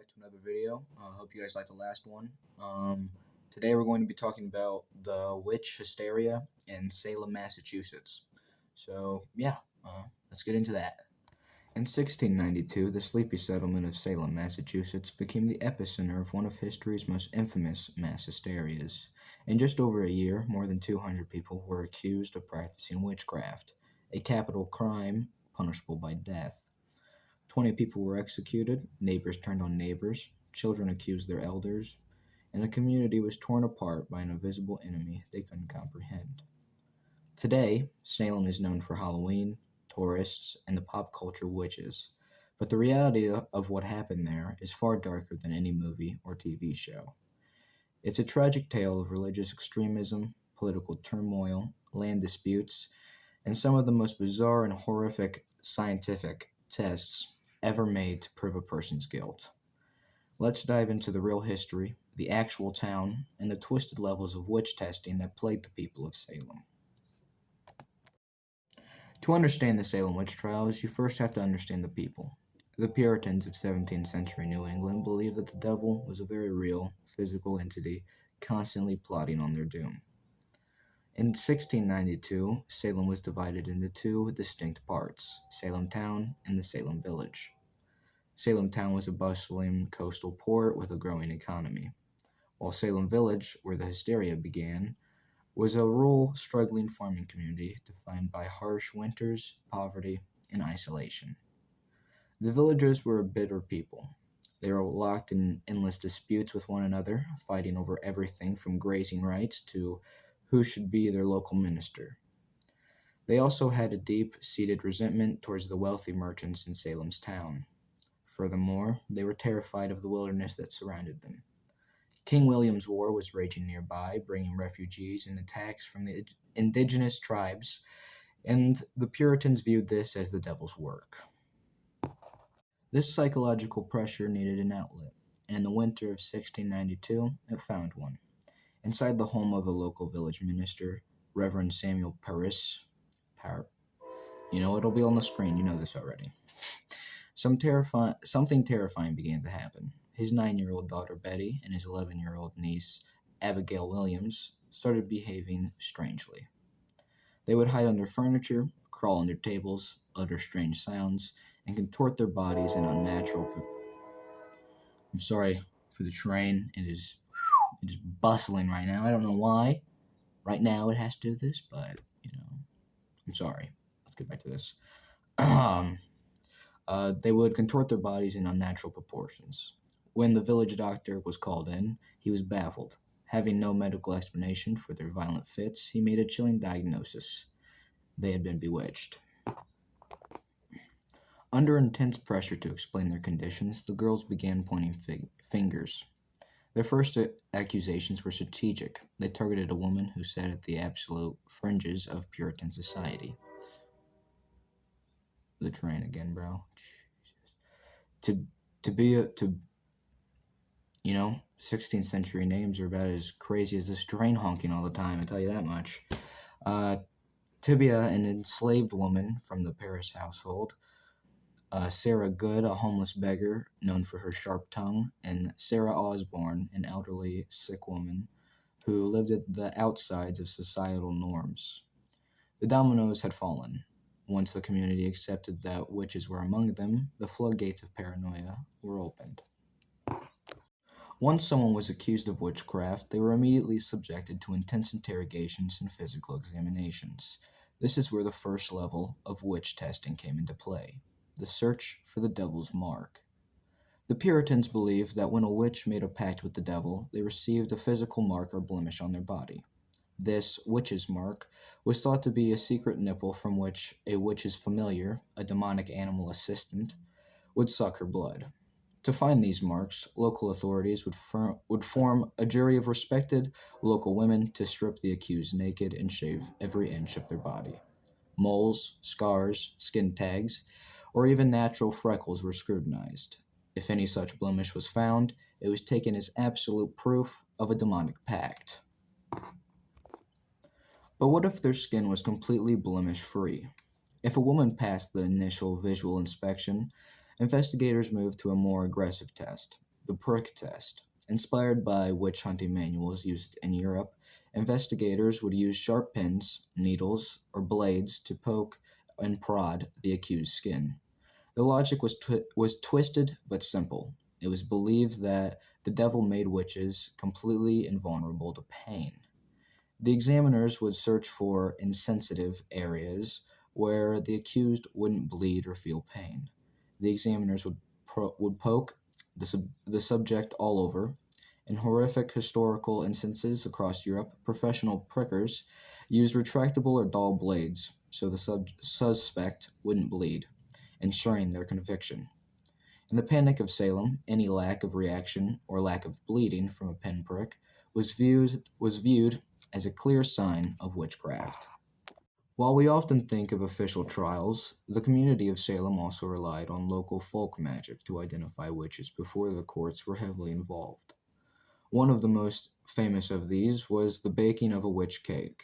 back to another video. Hope you guys liked the last one. Today we're going to be talking about the witch hysteria in Salem, Massachusetts. So yeah, let's get into that. In 1692, the sleepy settlement of Salem, Massachusetts became the epicenter of one of history's most infamous mass hysterias. In just over a year, more than 200 people were accused of practicing witchcraft, a capital crime punishable by death. 20 people were executed, neighbors turned on neighbors, children accused their elders, and the community was torn apart by an invisible enemy they couldn't comprehend. Today, Salem is known for Halloween, tourists, and the pop culture witches, but the reality of what happened there is far darker than any movie or TV show. It's a tragic tale of religious extremism, political turmoil, land disputes, and some of the most bizarre and horrific scientific tests ever made to prove a person's guilt. Let's dive into the real history, the actual town, and the twisted levels of witch testing that plagued the people of Salem. To understand the Salem witch trials, you first have to understand the people. The Puritans of 17th century New England believed that the devil was a very real, physical entity constantly plotting on their doom. In 1692, Salem was divided into two distinct parts, Salem Town and the Salem Village. Salem Town was a bustling coastal port with a growing economy, while Salem Village, where the hysteria began, was a rural, struggling farming community defined by harsh winters, poverty, and isolation. The villagers were a bitter people. They were locked in endless disputes with one another, fighting over everything from grazing rights to who should be their local minister. They also had a deep-seated resentment towards the wealthy merchants in Salem's town. Furthermore, they were terrified of the wilderness that surrounded them. King William's War was raging nearby, bringing refugees and attacks from the indigenous tribes, and the Puritans viewed this as the devil's work. This psychological pressure needed an outlet, and in the winter of 1692, it found one. Inside the home of a local village minister, Reverend Samuel Parris, it'll be on the screen, you know this already. Something terrifying began to happen. His 9-year-old daughter Betty and his 11-year-old niece Abigail Williams started behaving strangely. They would hide under furniture, crawl under tables, utter strange sounds, and contort their bodies in unnatural. I'm sorry for the train. It is bustling right now. I don't know why. Right now it has to do this, but I'm sorry. Let's get back to this. They would contort their bodies in unnatural proportions. When the village doctor was called in, he was baffled. Having no medical explanation for their violent fits, he made a chilling diagnosis. They had been bewitched. Under intense pressure to explain their conditions, the girls began pointing fingers. Their first accusations were strategic. They targeted a woman who sat at the absolute fringes of Puritan society. The train again, bro. Jesus. 16th century names are about as crazy as this train honking all the time, I tell you that much. Tibia, an enslaved woman from the Paris household, Sarah Good, a homeless beggar known for her sharp tongue, and Sarah Osborne, an elderly, sick woman who lived at the outsides of societal norms. The dominoes had fallen. Once the community accepted that witches were among them, the floodgates of paranoia were opened. Once someone was accused of witchcraft, they were immediately subjected to intense interrogations and physical examinations. This is where the first level of witch testing came into play. The search for the devil's mark. The Puritans believed that when a witch made a pact with the devil, they received a physical mark or blemish on their body. This witch's mark was thought to be a secret nipple from which a witch's familiar, a demonic animal assistant, would suck her blood. To find these marks, local authorities would form a jury of respected local women to strip the accused naked and shave every inch of their body. Moles, scars, skin tags, or even natural freckles were scrutinized. If any such blemish was found, it was taken as absolute proof of a demonic pact. But what if their skin was completely blemish-free? If a woman passed the initial visual inspection, investigators moved to a more aggressive test. the prick test. Inspired by witch hunting manuals used in Europe, investigators would use sharp pins, needles, or blades to poke and prod the accused's skin. The logic was twisted but simple. It was believed that the devil made witches completely invulnerable to pain. The examiners would search for insensitive areas where the accused wouldn't bleed or feel pain. The examiners would poke the subject all over. In horrific historical instances across Europe, professional prickers used retractable or dull blades so the suspect wouldn't bleed, ensuring their conviction. In the Panic of Salem, any lack of reaction or lack of bleeding from a pinprick was viewed as a clear sign of witchcraft. While we often think of official trials, the community of Salem also relied on local folk magic to identify witches before the courts were heavily involved. One of the most famous of these was the baking of a witch cake.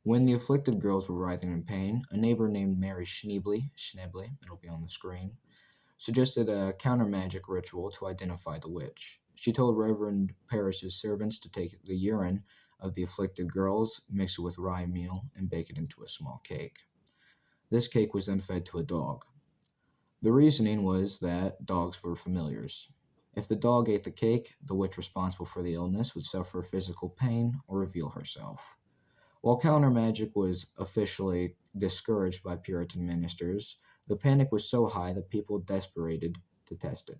When the afflicted girls were writhing in pain, a neighbor named Mary Schneebly, it'll be on the screen, suggested a counter magic ritual to identify the witch. She told Reverend Parrish's servants to take the urine of the afflicted girls, mix it with rye meal, and bake it into a small cake. This cake was then fed to a dog. The reasoning was that dogs were familiars. If the dog ate the cake, the witch responsible for the illness would suffer physical pain or reveal herself. While counter magic was officially discouraged by Puritan ministers, the panic was so high that people desperated to test it.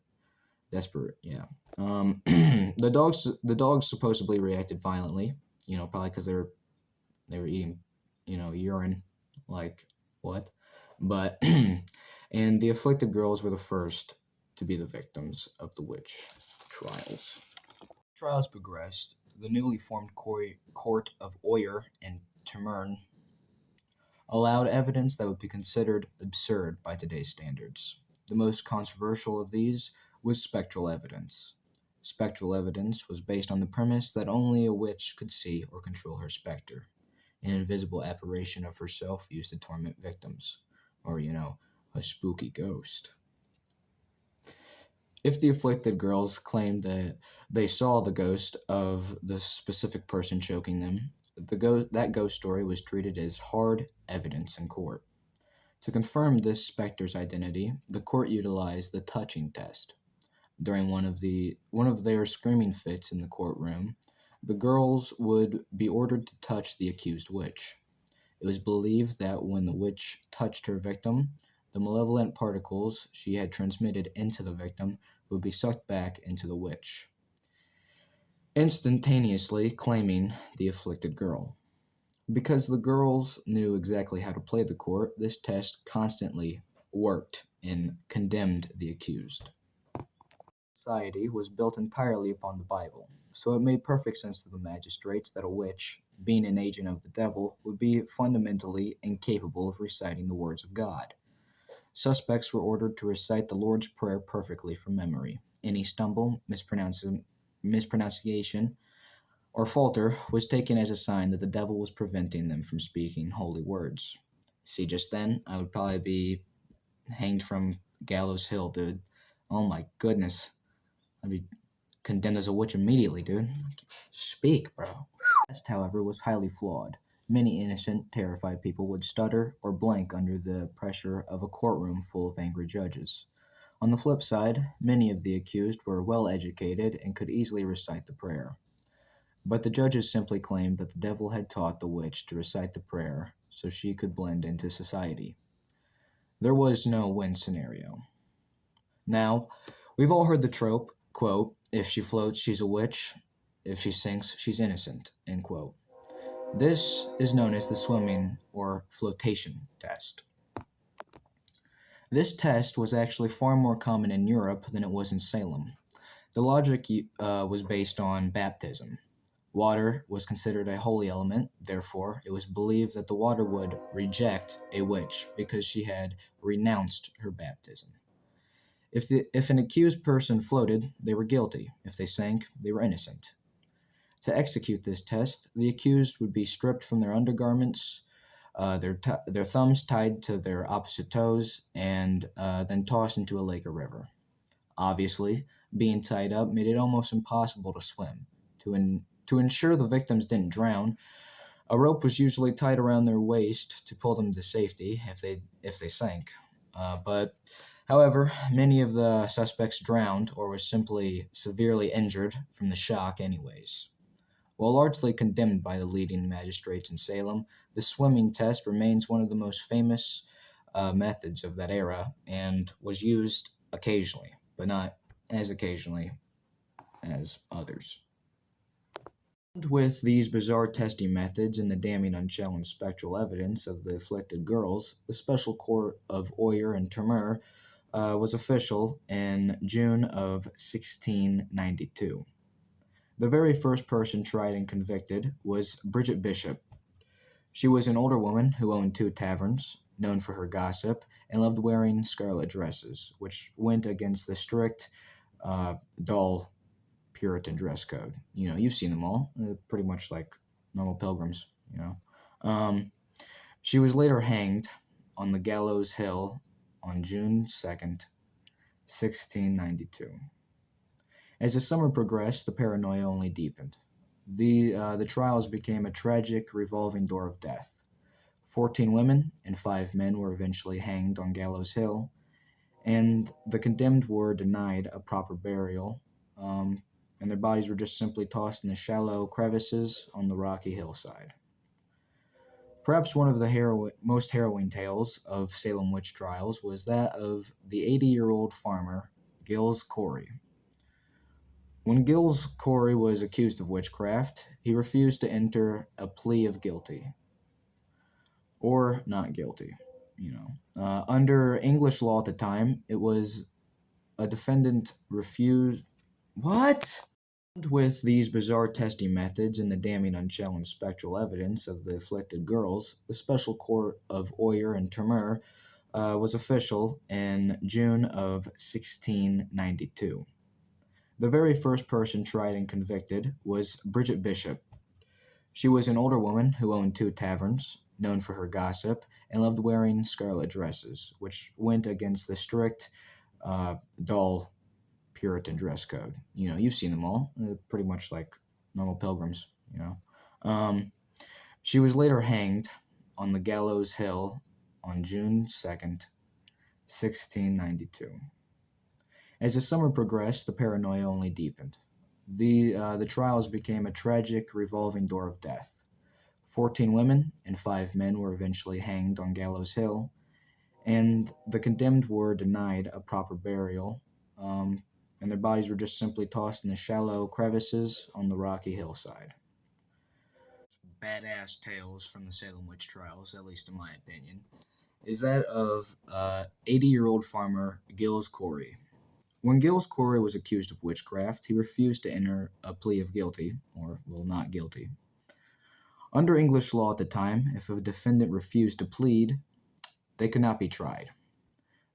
Desperate, yeah. The dogs supposedly reacted violently. Probably because they were eating, urine. Like what? But and the afflicted girls were the first to be the victims of the witch trials. Trials progressed. The newly formed court of Oyer and Temerne allowed evidence that would be considered absurd by today's standards. The most controversial of these was spectral evidence. Spectral evidence was based on the premise that only a witch could see or control her specter, an invisible apparition of herself used to torment victims, or, a spooky ghost. If the afflicted girls claimed that they saw the ghost of the specific person choking them, that ghost story was treated as hard evidence in court. To confirm this specter's identity, the court utilized the touching test. During one of their screaming fits in the courtroom, the girls would be ordered to touch the accused witch. It was believed that when the witch touched her victim, the malevolent particles she had transmitted into the victim would be sucked back into the witch, instantaneously claiming the afflicted girl. Because the girls knew exactly how to play the court, this test constantly worked and condemned the accused. Society was built entirely upon the Bible, so it made perfect sense to the magistrates that a witch, being an agent of the devil, would be fundamentally incapable of reciting the words of God. Suspects were ordered to recite the Lord's Prayer perfectly from memory. Any stumble, mispronunciation, or falter was taken as a sign that the devil was preventing them from speaking holy words. See, just then, I would probably be hanged from Gallows Hill, dude. Oh my goodness. I'd be condemned as a witch immediately, dude. Speak, bro. The test, however, was highly flawed. Many innocent, terrified people would stutter or blank under the pressure of a courtroom full of angry judges. On the flip side, many of the accused were well educated and could easily recite the prayer. But the judges simply claimed that the devil had taught the witch to recite the prayer so she could blend into society. There was no win scenario. Now, we've all heard the trope, quote, if she floats, she's a witch. If she sinks, she's innocent, end quote. This is known as the swimming or flotation test. This test was actually far more common in Europe than it was in Salem. The logic was based on baptism. Water was considered a holy element, therefore, it was believed that the water would reject a witch because she had renounced her baptism. If an accused person floated, they were guilty. If they sank, they were innocent. To execute this test, the accused would be stripped from their undergarments, their thumbs tied to their opposite toes, and then tossed into a lake or river. Obviously, being tied up made it almost impossible to swim. To ensure the victims didn't drown, a rope was usually tied around their waist to pull them to safety if they sank. However, many of the suspects drowned or were simply severely injured from the shock anyways. While largely condemned by the leading magistrates in Salem, the swimming test remains one of the most famous methods of that era and was used occasionally, but not as occasionally as others. With these bizarre testing methods and the damning unchallenged spectral evidence of the afflicted girls, the Special Court of Oyer and Termer was official in June of 1692. The very first person tried and convicted was Bridget Bishop. She was an older woman who owned two taverns, known for her gossip, and loved wearing scarlet dresses, which went against the strict, dull Puritan dress code. You've seen them all. They're pretty much like normal pilgrims. She was later hanged on the Gallows Hill on June 2nd, 1692. As the summer progressed, the paranoia only deepened. The trials became a tragic revolving door of death. 14 women and 5 men were eventually hanged on Gallows Hill, and the condemned were denied a proper burial, and their bodies were just simply tossed in the shallow crevices on the rocky hillside. Perhaps one of the most harrowing tales of Salem witch trials was that of the 80-year-old farmer, Gilles Corey. When Gilles Corey was accused of witchcraft, he refused to enter a plea of guilty. Or not guilty. Under English law at the time, it was a defendant refused... What? With these bizarre testing methods and the damning unchallenged spectral evidence of the afflicted girls, the Special Court of Oyer and Termer was official in June of 1692. The very first person tried and convicted was Bridget Bishop. She was an older woman who owned two taverns, known for her gossip, and loved wearing scarlet dresses, which went against the strict, dull Puritan dress code. You've seen them all. They're pretty much like normal pilgrims. She was later hanged on the Gallows Hill on June 2nd, 1692. As the summer progressed, the paranoia only deepened. The trials became a tragic revolving door of death. 14 women and 5 men were eventually hanged on Gallows Hill, and the condemned were denied a proper burial, and their bodies were just simply tossed in the shallow crevices on the rocky hillside. Badass tales from the Salem witch trials, at least in my opinion, is that of 80-year-old farmer Gilles Corey. When Gilles Corey was accused of witchcraft, he refused to enter a plea of guilty, or, not guilty. Under English law at the time, if a defendant refused to plead, they could not be tried.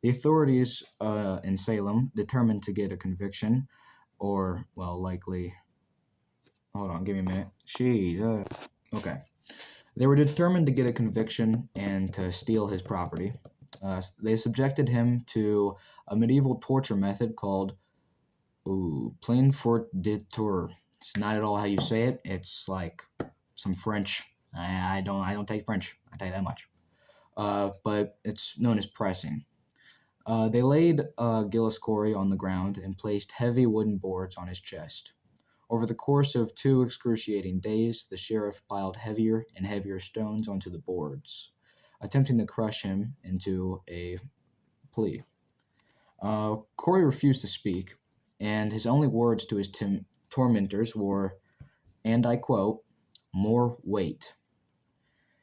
The authorities in Salem determined to get a conviction, or, likely... Hold on, give me a minute. Jesus. Okay. They were determined to get a conviction and to steal his property. They subjected him to a medieval torture method called plain fort de tour. It's not at all how you say it. It's like some French. I don't take French. I tell you that much. But it's known as pressing. They laid Gilles Corey on the ground and placed heavy wooden boards on his chest. Over the course of 2 excruciating days, the sheriff piled heavier and heavier stones onto the boards, attempting to crush him into a plea. Corey refused to speak, and his only words to his tormentors were, and I quote, "more weight."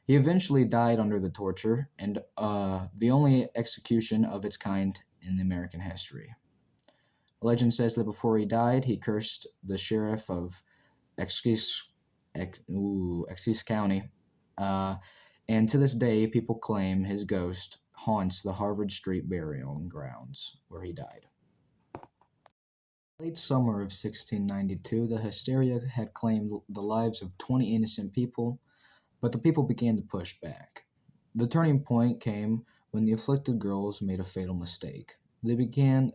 He eventually died under the torture, and the only execution of its kind in American history. Legend says that before he died, he cursed the sheriff of Essex County, and to this day, people claim his ghost haunts the Harvard Street burial grounds where he died. Late summer of 1692, the hysteria had claimed the lives of 20 innocent people, but the people began to push back. The turning point came when the afflicted girls made a fatal mistake. They began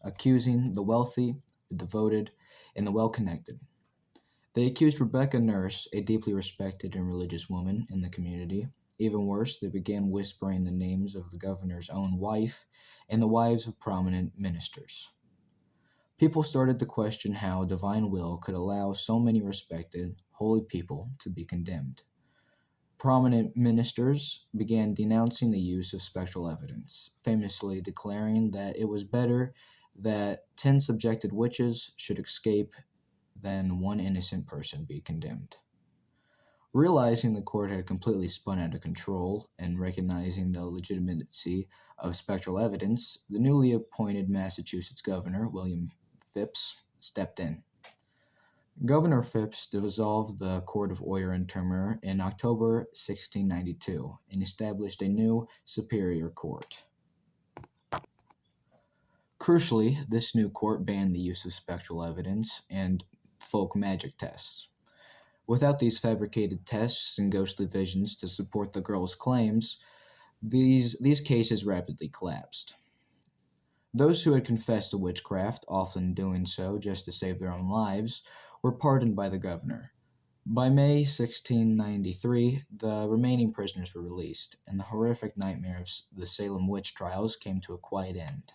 accusing the wealthy, the devoted, and the well-connected. They accused Rebecca Nurse, a deeply respected and religious woman in the community. Even worse, they began whispering the names of the governor's own wife and the wives of prominent ministers. People started to question how divine will could allow so many respected, holy people to be condemned. Prominent ministers began denouncing the use of spectral evidence, famously declaring that it was better that 10 subjected witches should escape than one innocent person be condemned. Realizing the court had completely spun out of control and recognizing the legitimacy of spectral evidence, the newly appointed Massachusetts governor, William Phips, stepped in. Governor Phips dissolved the Court of Oyer and Turner in October 1692 and established a new superior court. Crucially, this new court banned the use of spectral evidence and folk magic tests. Without these fabricated tests and ghostly visions to support the girl's claims, these cases rapidly collapsed. Those who had confessed to witchcraft, often doing so just to save their own lives, were pardoned by the governor. By May 1693, the remaining prisoners were released, and the horrific nightmare of the Salem witch trials came to a quiet end.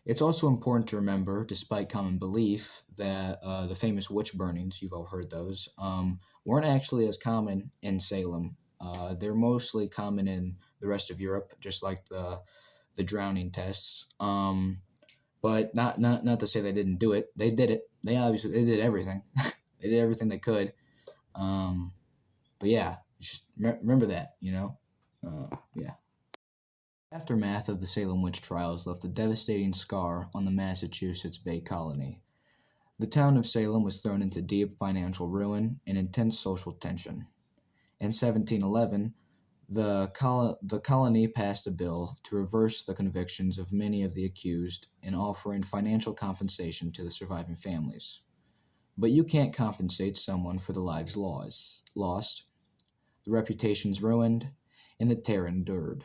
It's also important to remember, despite common belief, that the famous witch burnings, you've all heard those, weren't actually as common in Salem. They're mostly common in the rest of Europe, just like the drowning tests. But not to say they didn't do it. They did it. They did everything. They did everything they could. But yeah, just remember that, yeah. Aftermath of the Salem witch trials left a devastating scar on the Massachusetts Bay Colony. The town of Salem was thrown into deep financial ruin and intense social tension. In 1711, the colony passed a bill to reverse the convictions of many of the accused and offering financial compensation to the surviving families. But you can't compensate someone for the lives lost, the reputations ruined, and the terror endured.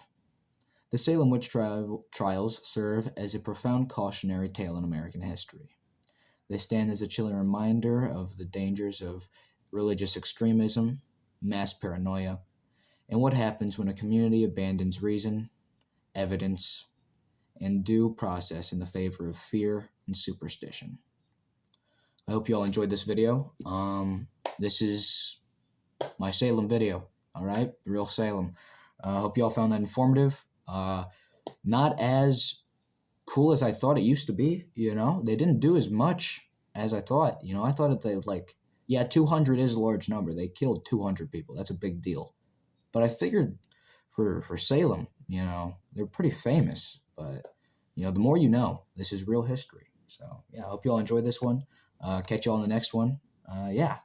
The Salem witch trials serve as a profound cautionary tale in American history. They stand as a chilling reminder of the dangers of religious extremism, mass paranoia, and what happens when a community abandons reason, evidence, and due process in the favor of fear and superstition. I hope you all enjoyed this video. This is my Salem video, all right? Real Salem. I hope you all found that informative. Not as cool as I thought it used to be, They didn't do as much as I thought. I thought they would 200 is a large number. They killed 200 people. That's a big deal. But I figured for Salem, they're pretty famous. But, the more you know, this is real history. So, yeah, I hope you all enjoyed this one. Catch you all in the next one. Yeah.